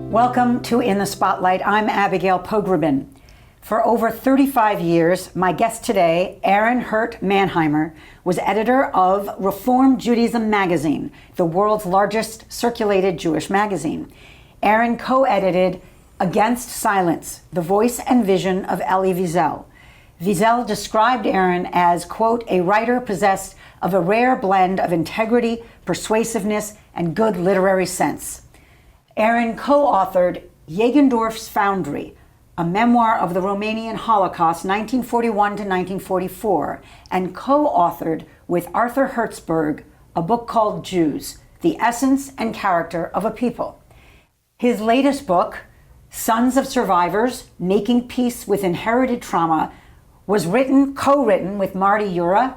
Welcome to In the Spotlight. I'm Abigail Pogrebin. For over 35 years, my guest today, Aron Hirt-Manheimer, was editor of Reform Judaism magazine, the world's largest circulated Jewish magazine. Aron co-edited Against Silence, the voice and vision of Elie Wiesel. Wiesel described Aron as, quote, a writer possessed of a rare blend of integrity, persuasiveness, and good literary sense. Aron co-authored Jagendorf's Foundry, a memoir of the Romanian Holocaust, 1941 to 1944, and co-authored with Arthur Hertzberg a book called Jews, The Essence and Character of a People. His latest book, Sons of Survivors, Making Peace with Inherited Trauma, was co-written with Marty Ura,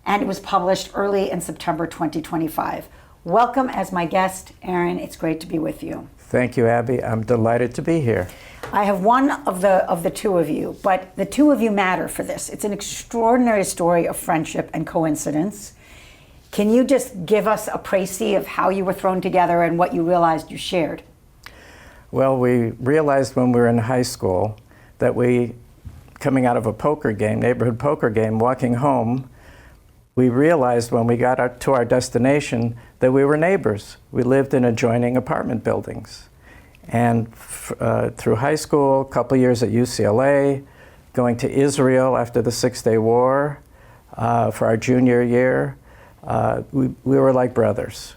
and it was published early in September 2025. Welcome as my guest, Aron. It's great to be with you. Thank you, Abby. I'm delighted to be here. I have one of the two of you, but the two of you matter for this. It's an extraordinary story of friendship and coincidence. Can you just give us a précis of how you were thrown together and what you realized you shared? Well, we realized when we were in high school that coming out of a poker game, neighborhood poker game, walking home, we realized when we got to our destination that we were neighbors. We lived in adjoining apartment buildings. And through high school, a couple years at UCLA, going to Israel after the Six-Day War for our junior year, we were like brothers.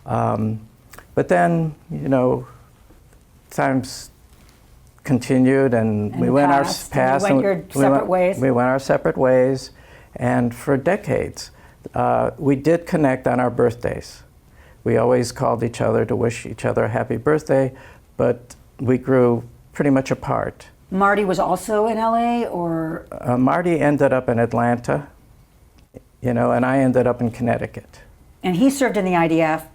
But then, times continued and we went our paths. We went your separate ways. We went our separate ways. And for decades, we did connect on our birthdays. We always called each other to wish each other a happy birthday, but we grew pretty much apart. Marty was also in LA, or? Marty ended up in Atlanta, and I ended up in Connecticut. And he served in the IDF,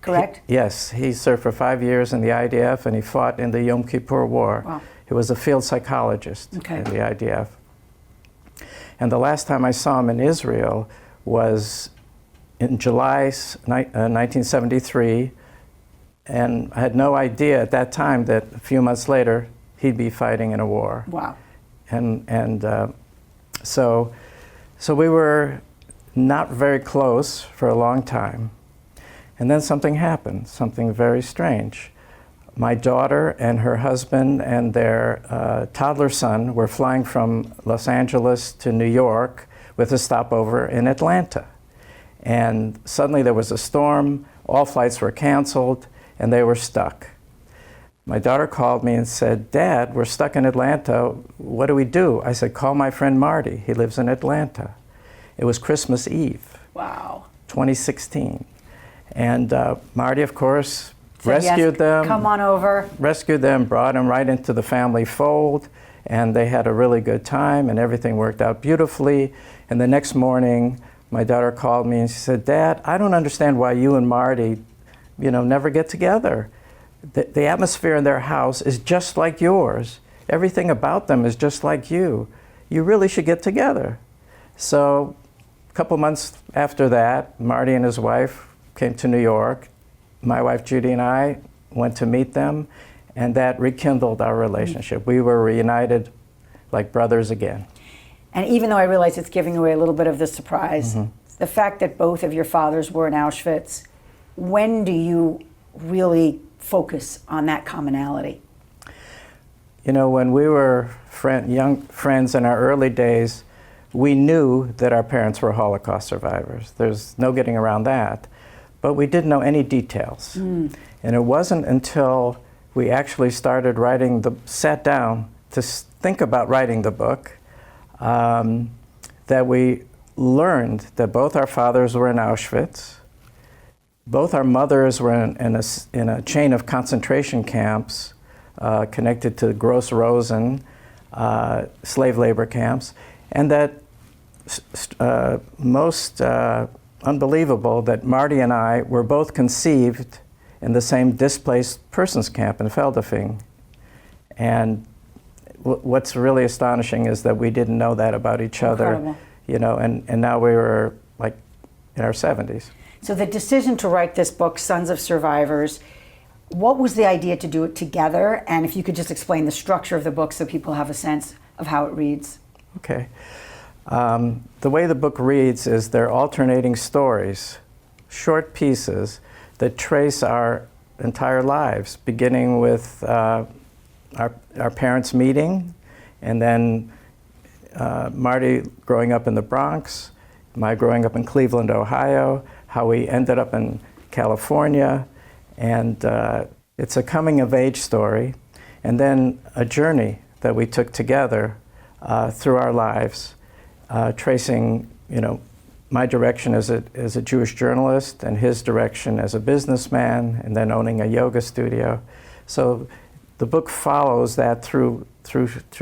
correct? Yes, he served for 5 years in the IDF and he fought in the Yom Kippur War. Wow. He was a field psychologist in the IDF. And the last time I saw him in Israel was in July 1973, and I had no idea at that time that a few months later he'd be fighting in a war. Wow. So we were not very close for a long time. And then something happened, something very strange. My daughter and her husband and their toddler son were flying from Los Angeles to New York with a stopover in Atlanta. And suddenly there was a storm, all flights were canceled, and they were stuck. My daughter called me and said, Dad, we're stuck in Atlanta, what do we do? I said, call my friend Marty, he lives in Atlanta. It was Christmas Eve. Wow. 2016. And Marty, of course, rescued them. Come on over. Rescued them, brought them right into the family fold, and they had a really good time, and everything worked out beautifully. And the next morning, my daughter called me and she said, Dad, I don't understand why you and Marty, never get together. The atmosphere in their house is just like yours. Everything about them is just like you. You really should get together. So a couple months after that, Marty and his wife came to New York. My wife Judy and I went to meet them, and that rekindled our relationship. We were reunited like brothers again. And even though I realize it's giving away a little bit of the surprise, the fact that both of your fathers were in Auschwitz, when do you really focus on that commonality? When we were young friends in our early days, we knew that our parents were Holocaust survivors. There's no getting around that. But we didn't know any details. And it wasn't until we actually sat down to think about writing the book, that we learned that both our fathers were in Auschwitz, both our mothers were in a chain of concentration camps connected to Gross Rosen, slave labor camps, and that most unbelievable that Marty and I were both conceived in the same displaced persons camp in Feldafing. And what's really astonishing is that we didn't know that about each other, and now we were like in our 70s. So the decision to write this book, Sons of Survivors, What was the idea to do it together? And if you could just explain the structure of the book so people have a sense of how it reads. Okay. The way the book reads is they're alternating stories, short pieces that trace our entire lives, beginning with our parents meeting, and then Marty growing up in the Bronx, my growing up in Cleveland, Ohio, how we ended up in California, and it's a coming-of-age story, and then a journey that we took together through our lives, tracing, my direction as a Jewish journalist and his direction as a businessman, and then owning a yoga studio. So the book follows that through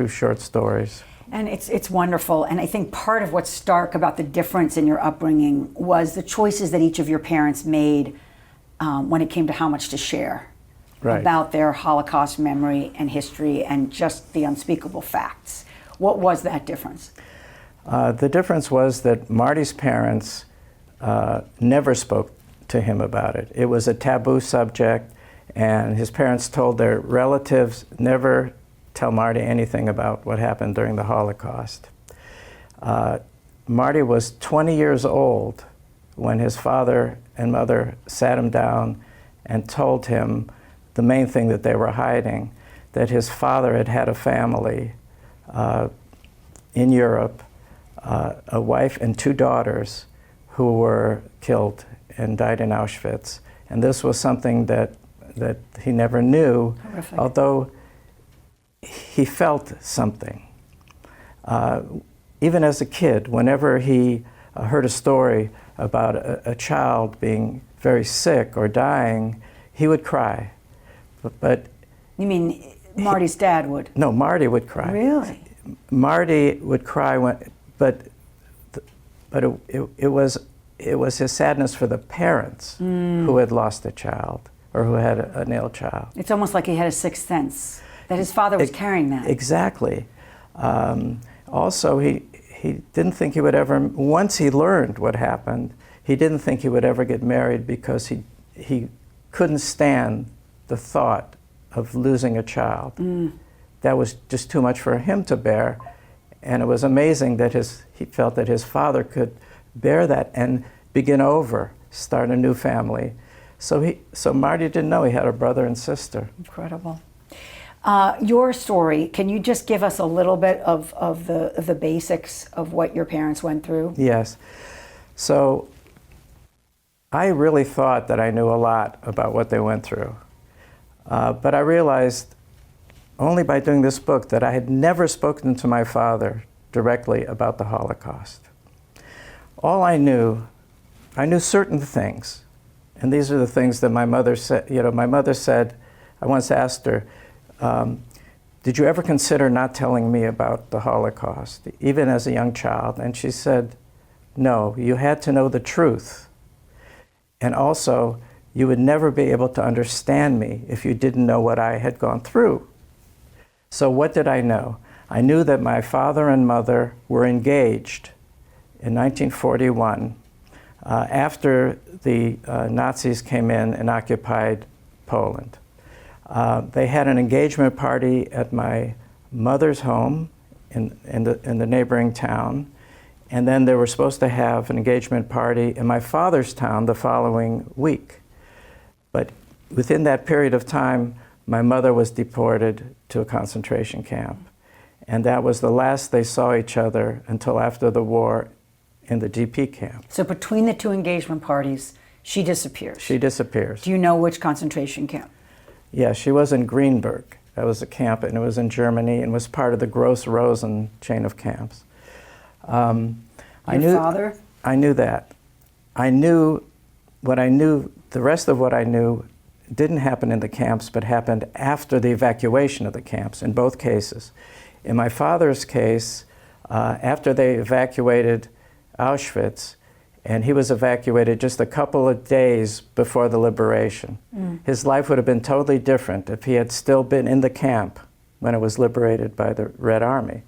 short stories. And it's wonderful. And I think part of what's stark about the difference in your upbringing was the choices that each of your parents made when it came to how much to share about their Holocaust memory and history and just the unspeakable facts. What was that difference? The difference was that Marty's parents never spoke to him about it. It was a taboo subject, and his parents told their relatives never tell Marty anything about what happened during the Holocaust. Marty was 20 years old when his father and mother sat him down and told him the main thing that they were hiding, that his father had had a family in Europe, a wife and 2 daughters who were killed and died in Auschwitz. And this was something that he never knew, Horrific. Although he felt something. Even as a kid, whenever he heard a story about a child being very sick or dying, he would cry. But You mean Marty's dad would? no, Marty would cry. Really? Marty would cry but it was his sadness for the parents who had lost a child or who had an ill child. It's almost like he had a sixth sense, that his father was carrying that. Exactly. Also, he didn't think he would ever, once he learned what happened, he didn't think he would ever get married because he couldn't stand the thought of losing a child. That was just too much for him to bear. And it was amazing that he felt that his father could bear that and begin over, start a new family. So Marty didn't know he had a brother and sister. Incredible. Your story, can you just give us a little bit of the basics of what your parents went through? Yes. So I really thought that I knew a lot about what they went through. But I realized only by doing this book that I had never spoken to my father directly about the Holocaust. All I knew certain things. And these are the things that my mother said. My mother said, I once asked her, did you ever consider not telling me about the Holocaust, even as a young child? And she said, no, you had to know the truth. And also, you would never be able to understand me if you didn't know what I had gone through. So what did I know? I knew that my father and mother were engaged in 1941 after the Nazis came in and occupied Poland. They had an engagement party at my mother's home in the neighboring town, and then they were supposed to have an engagement party in my father's town the following week. But within that period of time, my mother was deported to a concentration camp. And that was the last they saw each other until after the war in the DP camp. So between the 2 engagement parties, she disappears. She disappears. Do you know which concentration camp? Yeah, she was in Greenberg. That was a camp, and it was in Germany, and was part of the Gross-Rosen chain of camps. Your father? I knew that. The rest of what I knew didn't happen in the camps, but happened after the evacuation of the camps, in both cases. In my father's case, after they evacuated Auschwitz, and he was evacuated just a couple of days before the liberation. His life would have been totally different if he had still been in the camp when it was liberated by the Red Army.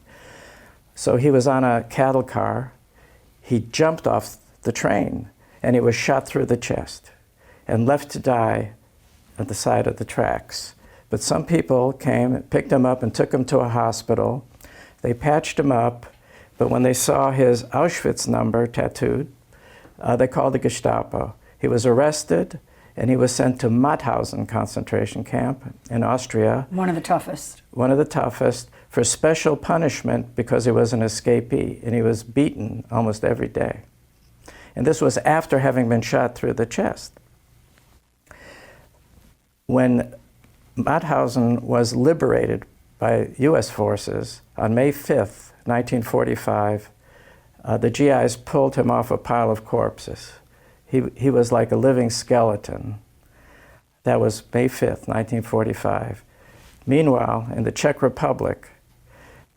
So he was on a cattle car. He jumped off the train, and he was shot through the chest and left to die at the side of the tracks. But some people came, picked him up, and took him to a hospital. They patched him up, but when they saw his Auschwitz number tattooed, they called the Gestapo. He was arrested, and he was sent to Mauthausen concentration camp in Austria. One of the toughest. One of the toughest, for special punishment because he was an escapee, and he was beaten almost every day. And this was after having been shot through the chest. When Mauthausen was liberated by US forces on May 5th, 1945, the GIs pulled him off a pile of corpses. He was like a living skeleton. That was May 5th, 1945. Meanwhile, in the Czech Republic,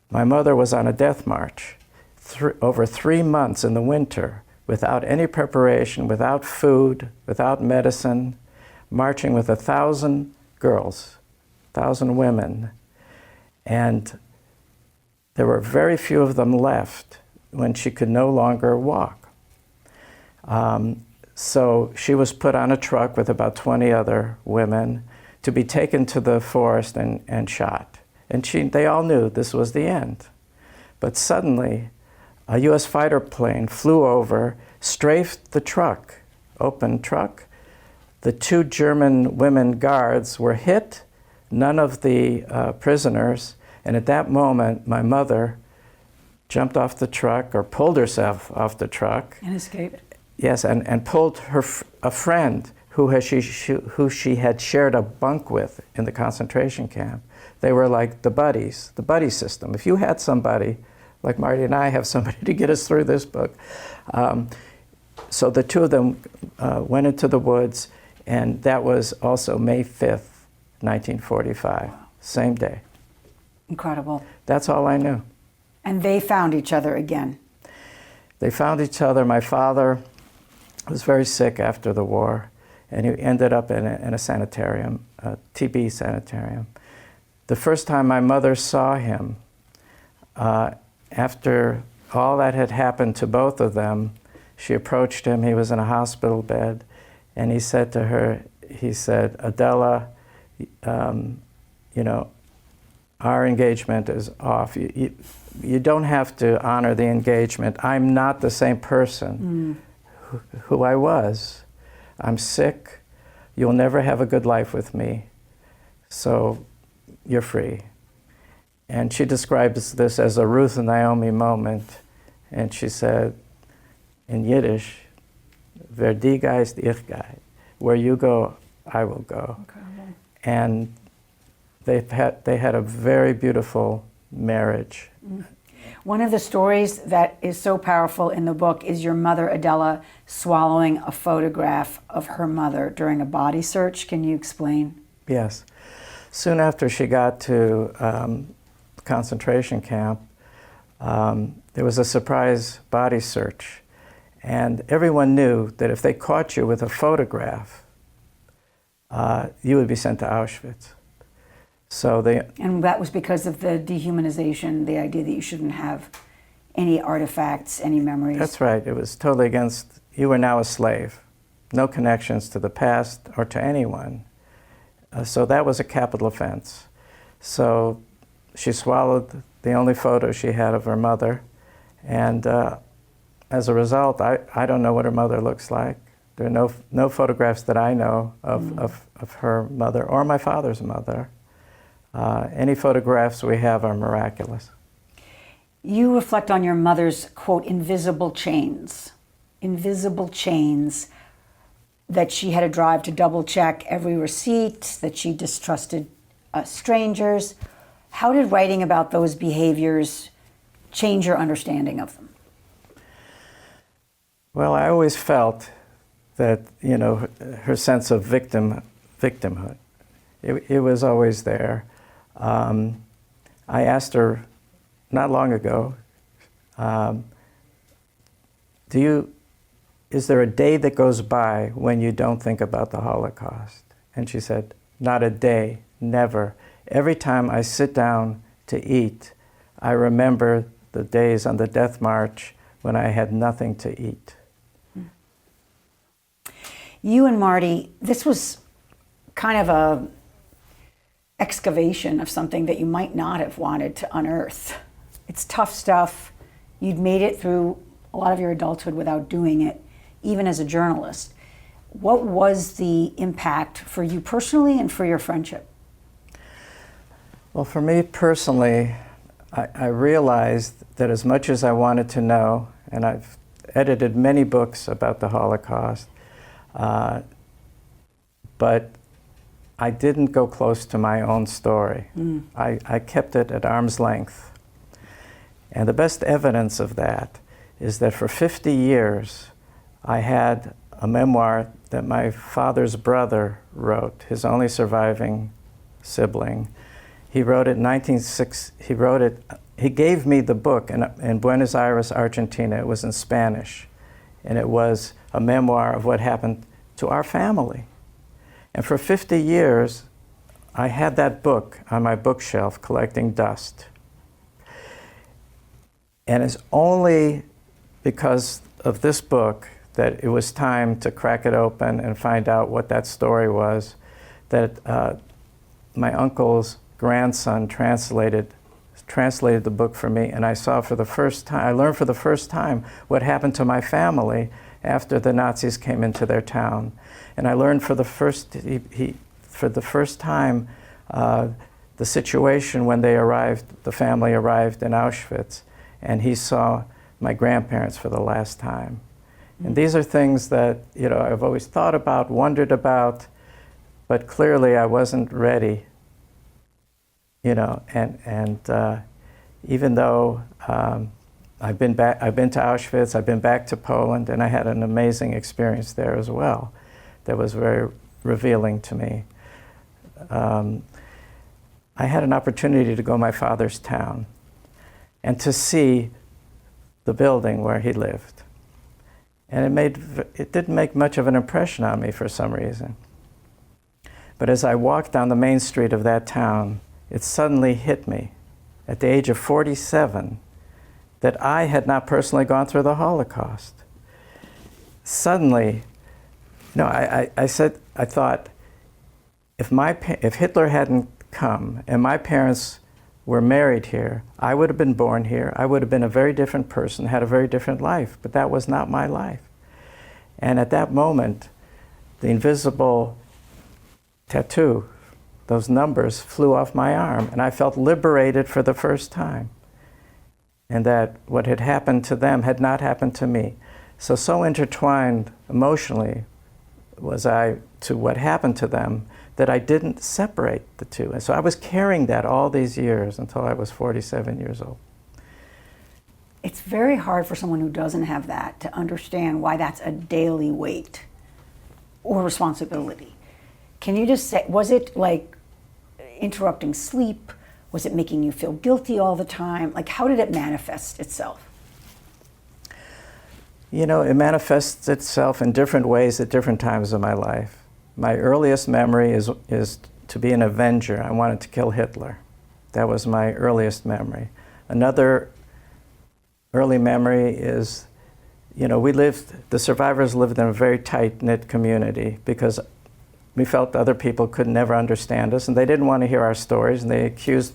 my mother was on a death march over 3 months in the winter, without any preparation, without food, without medicine, marching with 1,000 girls, 1,000 women. And there were very few of them left when she could no longer walk. So she was put on a truck with about 20 other women to be taken to the forest and shot. And they all knew this was the end. But suddenly, a US fighter plane flew over, strafed the truck, open truck. The 2 German women guards were hit, none of the prisoners, and at that moment, my mother jumped off the truck, or pulled herself off the truck. And escaped. Yes, and pulled a friend who she had shared a bunk with in the concentration camp. They were like the buddies, the buddy system. If you had somebody, like Marty and I have somebody to get us through this book. So the 2 of them went into the woods, and that was also May 5th, 1945, same day. Incredible. That's all I knew. And they found each other again. They found each other. My father was very sick after the war, and he ended up in a sanitarium, a TB sanitarium. The first time my mother saw him, after all that had happened to both of them, she approached him. He was in a hospital bed, and he said to her, he said, "Adela, you know, our engagement is off. You don't have to honor the engagement. I'm not the same person who I was. I'm sick. You'll never have a good life with me. So you're free." And she describes this as a Ruth and Naomi moment. And she said, in Yiddish, "Wer die geist, ich gehe." Where you go, I will go. Incredible. And they had a very beautiful marriage. One of the stories that is so powerful in the book is your mother, Adela, swallowing a photograph of her mother during a body search. Can you explain? Yes. Soon after she got to concentration camp, there was a surprise body search. And everyone knew that if they caught you with a photograph, you would be sent to Auschwitz. And that was because of the dehumanization, the idea that you shouldn't have any artifacts, any memories. That's right. It was totally against, you were now a slave. No connections to the past or to anyone. So that was a capital offense. So she swallowed the only photo she had of her mother. And as a result, I don't know what her mother looks like. There are no photographs that I know of her mother or my father's mother. Any photographs we have are miraculous. You reflect on your mother's, quote, invisible chains that she had to drive to double check every receipt, that she distrusted strangers. How did writing about those behaviors change your understanding of them? Well, I always felt that, you know, her sense of victimhood, it was always there. I asked her not long ago, is there a day that goes by when you don't think about the Holocaust? And she said, not a day, never. Every time I sit down to eat, I remember the days on the death march when I had nothing to eat. You and Marty, this was kind of a excavation of something that you might not have wanted to unearth. It's tough stuff. You'd made it through a lot of your adulthood without doing it, even as a journalist. What was the impact for you personally and for your friendship? Well, for me personally, I realized that as much as I wanted to know, and I've edited many books about the Holocaust, but I didn't go close to my own story. I kept it at arm's length. And the best evidence of that is that for 50 years, I had a memoir that my father's brother wrote, his only surviving sibling. He wrote it in 1906. He gave me the book in Buenos Aires, Argentina. It was in Spanish. And it was a memoir of what happened to our family. And for 50 years, I had that book on my bookshelf collecting dust. And it's only because of this book that it was time to crack it open and find out what that story was, that my uncle's grandson translated the book for me, and I saw for the first time, I learned for the first time what happened to my family after the Nazis came into their town. And I learned for the first time the situation when they arrived, the family arrived in Auschwitz, and he saw my grandparents for the last time. And these are things that, I've always thought about, wondered about, but clearly I wasn't ready, and even though I've been to Auschwitz, I've been back to Poland, and I had an amazing experience there as well that was very revealing to me. I had an opportunity to go to my father's town and to see the building where he lived. And it didn't make much of an impression on me for some reason. But as I walked down the main street of that town, it suddenly hit me at the age of 47 that I had not personally gone through the Holocaust. Suddenly, I thought, if Hitler hadn't come and my parents were married here, I would have been born here, I would have been a very different person, had a very different life, but that was not my life. And at that moment, the invisible tattoo, those numbers flew off my arm, and I felt liberated for the first time. And that what had happened to them had not happened to me. So intertwined emotionally was I to what happened to them that I didn't separate the two. And so I was carrying that all these years until I was 47 years old. It's very hard for someone who doesn't have that to understand why that's a daily weight or responsibility. Can you just say, was it like interrupting sleep? Was it making you feel guilty all the time? Like, how did it manifest itself? It manifests itself in different ways at different times of my life. My earliest memory is to be an avenger. I wanted to kill Hitler. That was my earliest memory. Another early memory is, the survivors lived in a very tight-knit community because we felt other people could never understand us, and they didn't want to hear our stories, and they accused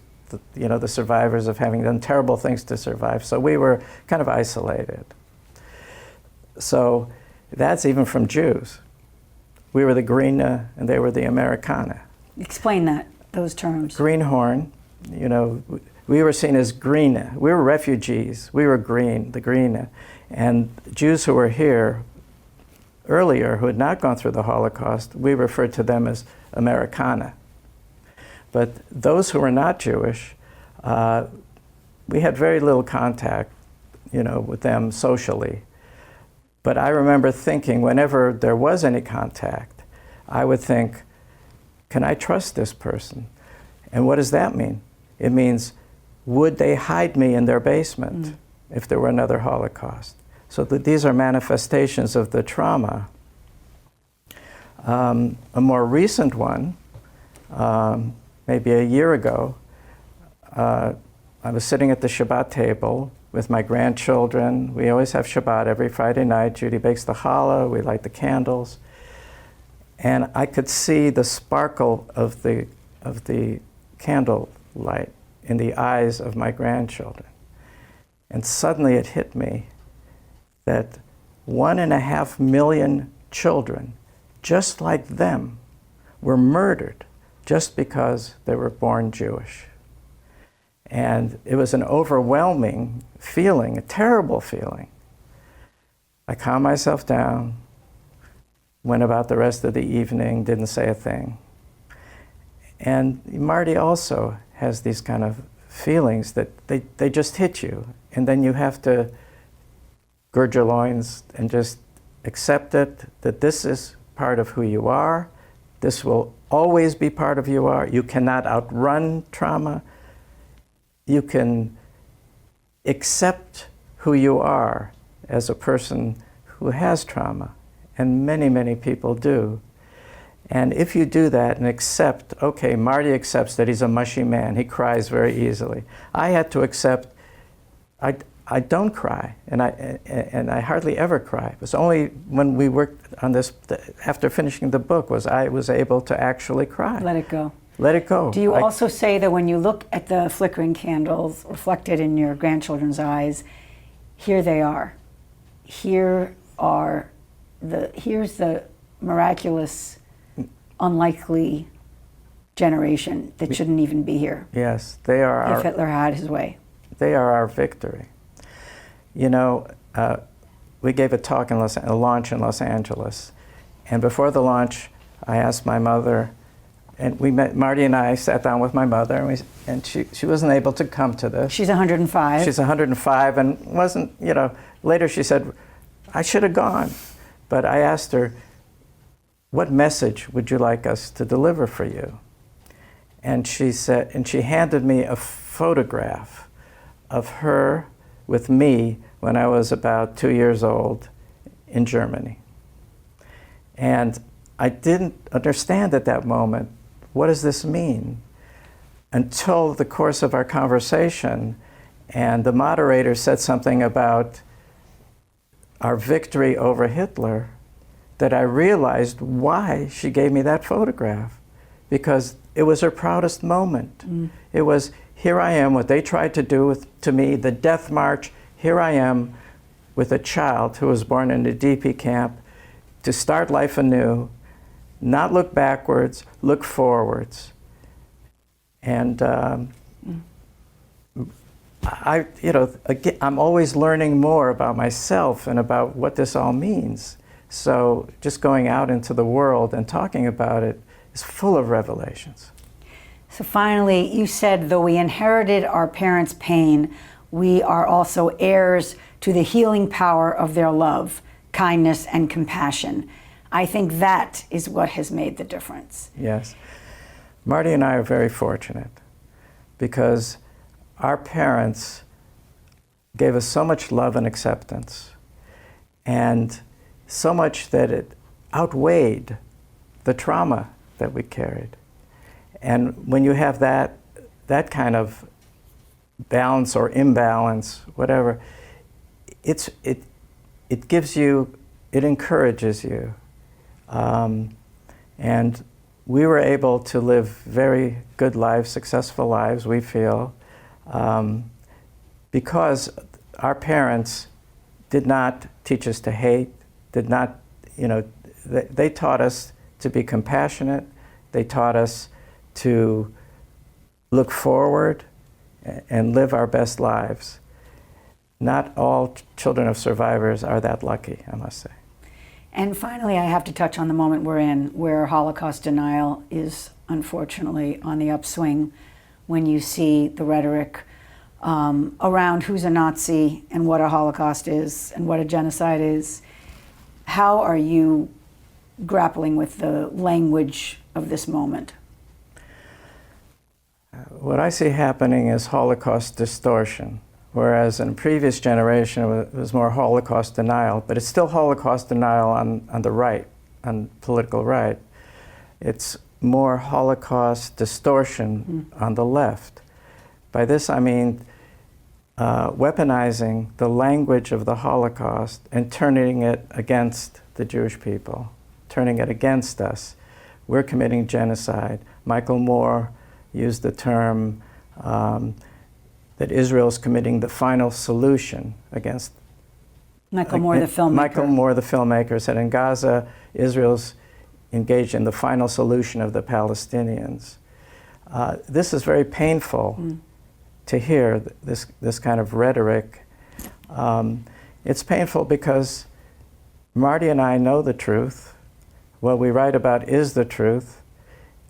the survivors of having done terrible things to survive. So we were kind of isolated. So that's even from Jews. We were the Grüne and they were the Amerikaner. Explain those terms. Greenhorn, we were seen as Grüne. We were refugees. We were green, the Grüne. And Jews who were here earlier, who had not gone through the Holocaust, we referred to them as Amerikaner. But those who were not Jewish, we had very little contact, with them socially. But I remember thinking, whenever there was any contact, I would think, can I trust this person? And what does that mean? It means, would they hide me in their basement if there were another Holocaust? So these are manifestations of the trauma. A more recent one, maybe a year ago, I was sitting at the Shabbat table with my grandchildren. We always have Shabbat every Friday night. Judy bakes the challah, we light the candles. And I could see the sparkle of the candle light in the eyes of my grandchildren. And suddenly it hit me that 1.5 million children, just like them, were murdered just because they were born Jewish. And it was an overwhelming feeling, a terrible feeling. I calmed myself down, went about the rest of the evening, didn't say a thing. And Marty also has these kind of feelings that they just hit you, and then you have to gird your loins and just accept it, that this is part of who you are. This will always be part of who you are. You cannot outrun trauma. You can accept who you are as a person who has trauma, and many, many people do. And if you do that and accept, okay, Marty accepts that he's a mushy man, he cries very easily. I had to accept, I don't cry, and I hardly ever cry. It was only when we worked on this, after finishing the book, I was able to actually cry. Let it go. Let it go. Do you also say that when you look at the flickering candles reflected in your grandchildren's eyes, here they are. Here's the miraculous, unlikely generation that shouldn't even be here. Yes, they are if Hitler had his way. They are our victory. You know, we gave a talk a launch in Los Angeles, and before the launch, I asked my mother, and we met, Marty and I sat down with my mother, and she wasn't able to come to this. She's 105. She's 105 and wasn't, you know, later she said, I should have gone. But I asked her, what message would you like us to deliver for you? And she said, and she handed me a photograph of her with me when I was about 2 years old in Germany. And I didn't understand at that moment, what does this mean? Until the course of our conversation, and the moderator said something about our victory over Hitler, that I realized why she gave me that photograph. Because it was her proudest moment. It was, here I am, what they tried to do to me, the death march, here I am with a child who was born in a DP camp to start life anew, not look backwards, look forwards. And I'm always learning more about myself and about what this all means. So just going out into the world and talking about it is full of revelations. So finally, you said, though we inherited our parents' pain, we are also heirs to the healing power of their love, kindness, and compassion. I think that is what has made the difference. Yes. Marty and I are very fortunate because our parents gave us so much love and acceptance, and so much that it outweighed the trauma that we carried. And when you have that kind of balance or imbalance, whatever, it gives you, it encourages you. And we were able to live very good lives, successful lives, we feel, because our parents did not teach us to hate, did not, they taught us to be compassionate, they taught us to look forward and live our best lives. Not all children of survivors are that lucky, I must say. And finally, I have to touch on the moment we're in, where Holocaust denial is unfortunately on the upswing, when you see the rhetoric around who's a Nazi and what a Holocaust is and what a genocide is. How are you grappling with the language of this moment? What I see happening is Holocaust distortion, whereas in a previous generation it was more Holocaust denial, but it's still Holocaust denial on the right, on political right. It's more Holocaust distortion on the left. By this I mean weaponizing the language of the Holocaust and turning it against the Jewish people, turning it against us. We're committing genocide. Michael Moore used the term that Israel's committing the final solution against. Michael Moore, the filmmaker. Michael Moore, the filmmaker, said in Gaza, Israel's engaged in the final solution of the Palestinians. This is very painful to hear, this kind of rhetoric. It's painful because Marty and I know the truth. What we write about is the truth.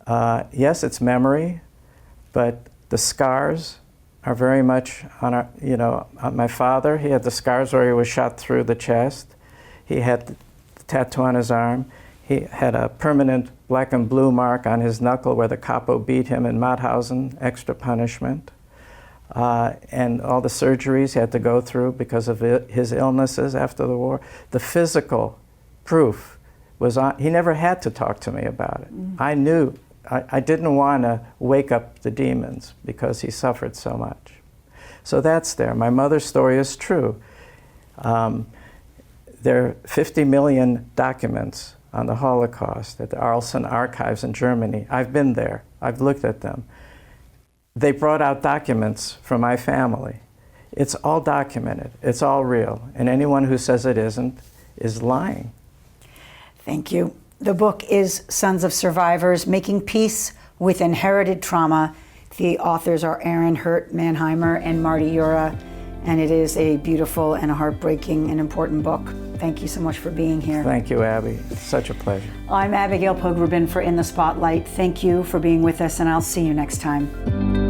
Yes, it's memory, but the scars are very much on our, on my father. He had the scars where he was shot through the chest. He had the tattoo on his arm. He had a permanent black and blue mark on his knuckle where the capo beat him in Mauthausen, extra punishment. And all the surgeries he had to go through because of his illnesses after the war. The physical proof was on. He never had to talk to me about it. I knew. I didn't want to wake up the demons because he suffered so much. So that's there. My mother's story is true. There are 50 million documents on the Holocaust at the Arlsen archives in Germany. I've been there. I've looked at them. They brought out documents from my family. It's all documented. It's all real. And anyone who says it isn't is lying. Thank you. The book is Sons of Survivors, Making Peace with Inherited Trauma. The authors are Aron Hirt-Manheimer and Marty Ura, and it is a beautiful and a heartbreaking and important book. Thank you so much for being here. Thank you, Abby. It's such a pleasure. I'm Abigail Pogrebin for In the Spotlight. Thank you for being with us, and I'll see you next time.